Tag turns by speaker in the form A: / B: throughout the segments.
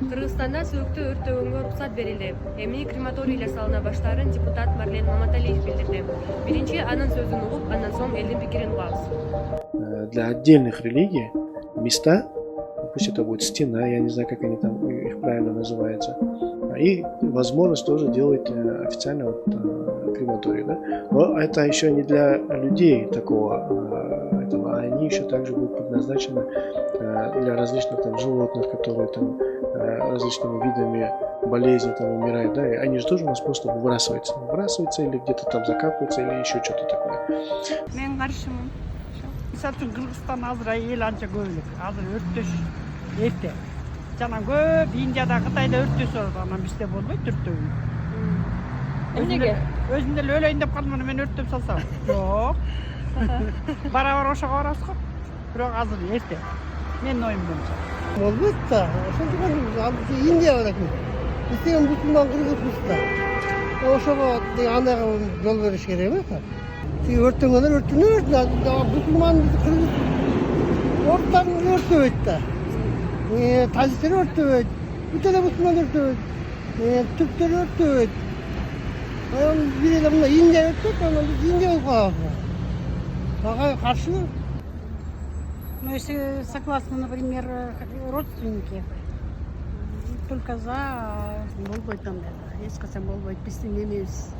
A: Кыргызстанда сөөктү өрттөгөнгө уруксат берилди. Эми крематорийлер салына баштаарын депутат Марлен Маматалиев билдирди. Биринчи анын сөзүн угуп, андан соң элдин пикирин угабыз.
B: Для отдельных религий места, пусть это будет стена, я не знаю, как они там их правильно называются, и возможность тоже делать официально крематорий, да? Но это еще не для людей такого этого, а они еще также будут предназначены для различных там животных, которые там различными видами болезней там умирают, да, и они же тоже у нас просто выбрасываются или где-то там закапываются или еще что-то такое.
C: Мен каршымын. Мисалы үчүн Кыргызстан азыр эл анча көп элек. Азыр өрттөш эрте. Жана көп Индияда, Кытайда өрттөш бар, анан бизде болбойт өрттөгүн.
A: Эмнеге?
C: Өзүм деле өлөйүн деп калдым, мен өрттөп салсам. Жок. Барабар ошого барабыз го. Бирок азыр эрте. Менин оюм боюнча.
D: Болбойт да. Ошондо Индия бар экен. Бизде мусулман кыргызбыз да. Ошого анага жол бериш керек эмес. Өрттөнгөндөр өрттөнөт. Мусулман кыргыз орттарын өрттөбөйт да. Тажиктер өрттөбөйт. Бүт эле мусулман өрттөбөйт. Түрктөр өрттөбөйт. Бир эле мына Индия өрттөйт, анан биз Индия болуп калабыз. Ага каршы.
C: Ну, если согласны, например, родственники, только за болбойт андай. Эч качан болбойт, биздин немебиз.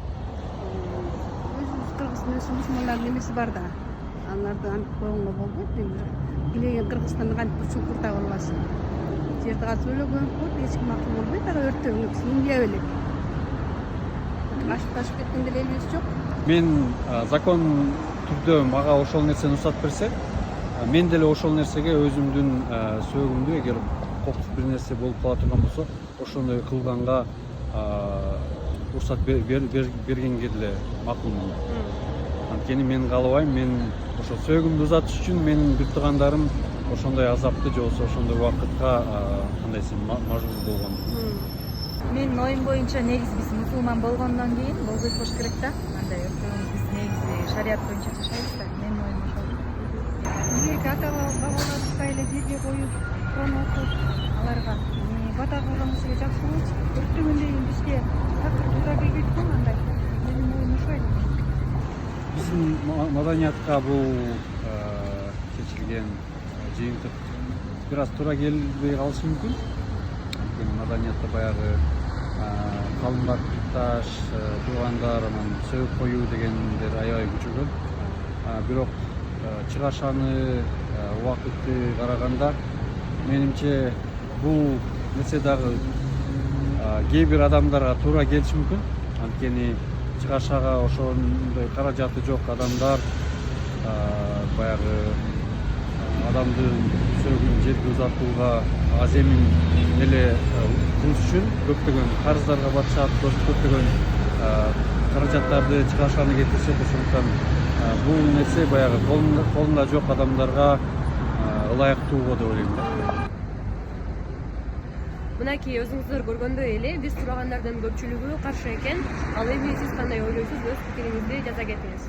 C: Кыргыздын мусулмандардын немеси бар да. Аларды антип койгонго болбойт. Билеген Кыргызстанды кантип чуңкурта кылбасын. Жерди казып өлөгөн болот, эч ким акыл болбойт, ага өрттөгөн биз Индия белек. Ашып кеткен деле элибиз жок.
E: Мен закон түрдө мага ошол нерсени уруксат берсе, мен деле ошол нерсеге өзүмдүн сөөгүмдү эгер кокус бир нерсе болуп кала турган болсо, ошондой кылганга уруксат бергенге деле макулмун. Анткени мен каалабайм, мен ошо сөөгүмдү узатыш үчүн менин бир туугандарым ошондой азапты же болбосо ошондой убакытка кандай десем мажбур болгон.
F: Менин оюм боюнча негизи биз мусулман болгондон кийин болбойт болуш керек да. Андай биз негизи шарият боюнча жашайбыз да. Менин оюм ошол.
C: Бизге ата бабаларыбызга эле жерге коюп, Кур'ан окуп, аларга бата кылган нерсеге жакшы болчу. Өрттөгөндөн кийин бизге такыр туура келбейт го андай. Менин оюм ошол.
E: Биздин маданиятка бул чечилген жыйынтык бир аз туура келбей калышы мүмкүн. Маданиятта баягы калымдар таш, туугандар, анан сөөк коюу дегендер аябай күчөгөн. Бирок чыгашаны убакытты караганда менимче бул нерсе дагы кээ бир адамдарга туура келиши мүмкүн. Анткени чыгашага ошондой каражаты жок адамдар баягы адамдын сөөгүн жерге узатууга аземин эле кылыш үчүн көптөгөн карыздарга батышат, көптөгөн каражаттарды чыгашаны кетиришет. Ошондуктан бул нерсе баягы колунда жок адамдарга ылайыктуу деп ойлойм да.
A: Мынакей өзүңүздөр көргөндөй эле биз сурагандардын көпчүлүгү каршы экен. Ал эми сиз кандай ойлойсуз? Өз пикириңизди жаза кетиңиз.